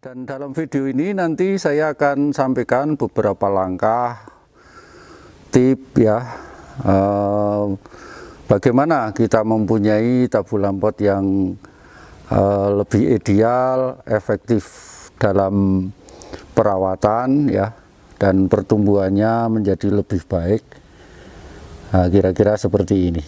Dan dalam video ini nanti saya akan sampaikan beberapa langkah tip ya, bagaimana kita mempunyai tabung pot yang lebih ideal, efektif dalam perawatan ya, dan pertumbuhannya menjadi lebih baik. Nah, kira-kira seperti ini.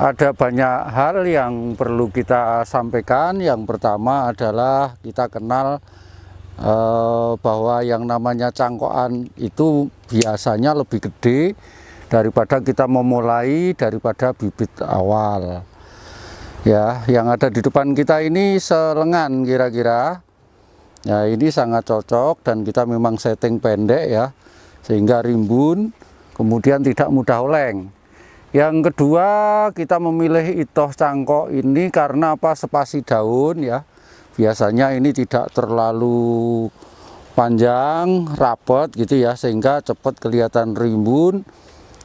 Ada banyak hal yang perlu kita sampaikan. Yang pertama adalah kita kenal bahwa yang namanya cangkokan itu biasanya lebih gede daripada kita memulai daripada bibit awal. Ya, yang ada di depan kita ini selengan kira-kira. Ya, ini sangat cocok dan kita memang setting pendek ya, sehingga rimbun, kemudian tidak mudah oleng. Yang kedua, kita memilih itoh cangkok ini karena apa? Spasi daun ya. Biasanya ini tidak terlalu panjang, rapat gitu ya, sehingga cepat kelihatan rimbun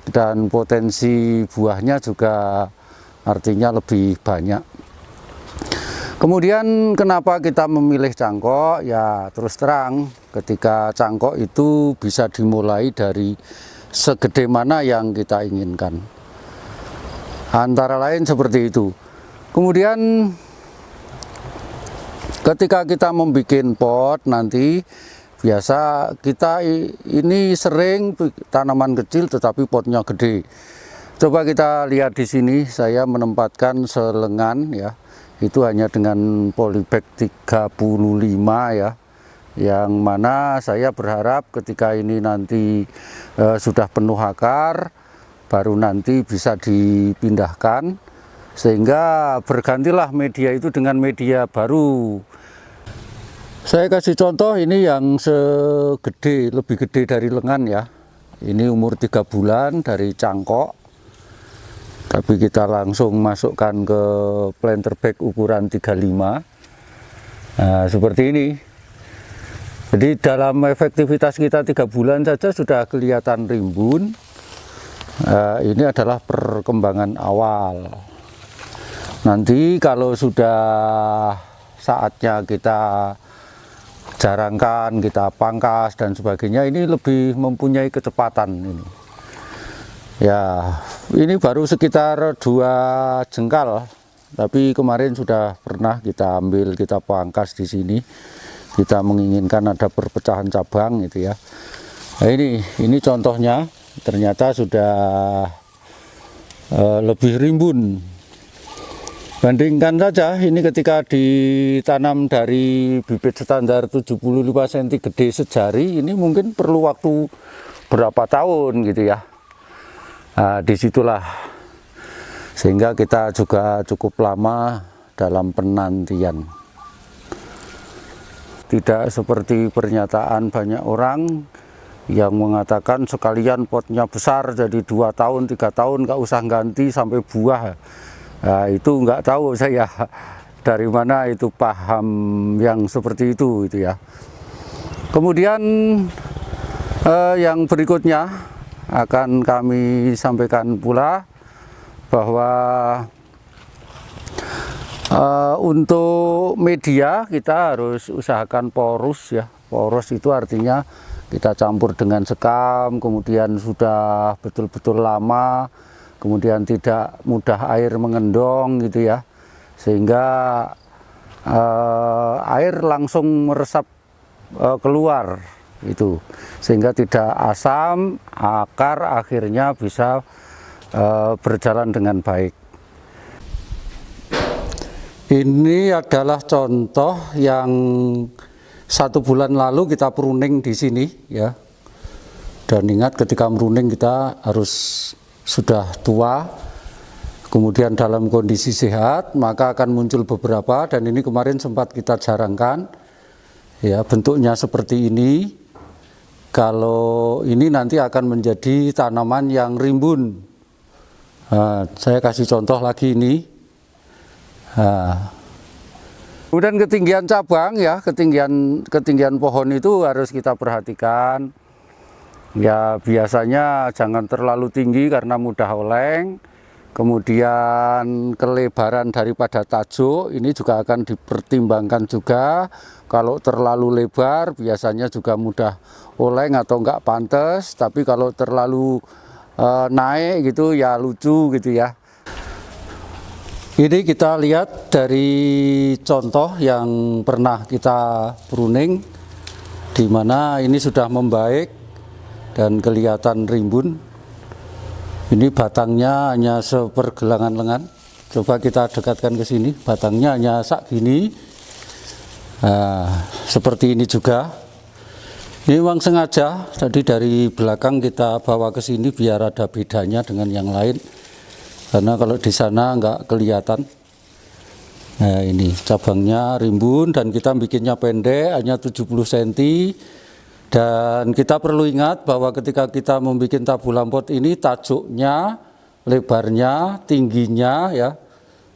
dan potensi buahnya juga artinya lebih banyak. Kemudian kenapa kita memilih cangkok? Ya terus terang, ketika cangkok itu bisa dimulai dari segede mana yang kita inginkan. Antara lain seperti itu. Kemudian ketika kita membuat pot nanti, biasa kita ini sering tanaman kecil tetapi potnya gede. Coba kita lihat di sini, saya menempatkan selengan ya, itu hanya dengan polybag 35 ya, yang mana saya berharap ketika ini nanti sudah penuh akar, baru nanti bisa dipindahkan sehingga bergantilah media itu dengan media baru. Saya kasih contoh ini yang segede, lebih gede dari lengan ya. Ini umur 3 bulan dari cangkok, tapi kita langsung masukkan ke planter bag ukuran 35. Nah, seperti ini. Jadi dalam efektivitas kita 3 bulan saja sudah kelihatan rimbun. Ini adalah perkembangan awal. Nanti kalau sudah saatnya kita jarangkan, kita pangkas dan sebagainya, ini lebih mempunyai kecepatan ini. Ya, ini baru sekitar 2 jengkal, tapi kemarin sudah pernah kita ambil, kita pangkas di sini. Kita menginginkan ada perpecahan cabang gitu ya. Nah, ini contohnya. Ternyata sudah lebih rimbun. Bandingkan saja ini ketika ditanam dari bibit standar 75 cm gede sejari, ini mungkin perlu waktu berapa tahun gitu ya. Nah, disitulah sehingga kita juga cukup lama dalam penantian. Tidak seperti pernyataan banyak orang yang mengatakan sekalian potnya besar jadi 2 tahun 3 tahun nggak usah ganti sampai buah. Nah, itu nggak tahu saya dari mana itu paham yang seperti itu ya. Kemudian yang berikutnya akan kami sampaikan pula bahwa untuk media kita harus usahakan porus ya. Porus itu artinya kita campur dengan sekam, kemudian sudah betul-betul lama, kemudian tidak mudah air mengendong gitu ya, sehingga air langsung meresap keluar itu, sehingga tidak asam, akar akhirnya bisa berjalan dengan baik. Ini adalah contoh yang 1 bulan lalu kita pruning di sini ya. Dan ingat ketika pruning kita harus sudah tua, kemudian dalam kondisi sehat, maka akan muncul beberapa, dan ini kemarin sempat kita jarangkan ya, bentuknya seperti ini. Kalau ini nanti akan menjadi tanaman yang rimbun. Nah, saya kasih contoh lagi ini. Nah, Kemudian ketinggian cabang ya, ketinggian pohon itu harus kita perhatikan. Ya biasanya jangan terlalu tinggi karena mudah oleng. Kemudian kelebaran daripada tajuk ini juga akan dipertimbangkan juga. Kalau terlalu lebar biasanya juga mudah oleng atau enggak pantas. Tapi kalau terlalu naik gitu ya lucu gitu ya. Ini kita lihat dari contoh yang pernah kita pruning, di mana ini sudah membaik dan kelihatan rimbun. Ini batangnya hanya sepergelangan lengan. Coba kita dekatkan ke sini, batangnya hanya sak gini. Nah, seperti ini juga. Ini memang sengaja, tadi dari belakang kita bawa ke sini biar ada bedanya dengan yang lain. Karena kalau di sana nggak kelihatan. Nah ini cabangnya rimbun dan kita bikinnya pendek, hanya 70 cm. Dan kita perlu ingat bahwa ketika kita membuat tabu lampot ini tajuknya, lebarnya, tingginya ya,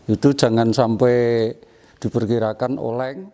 itu jangan sampai diperkirakan oleng.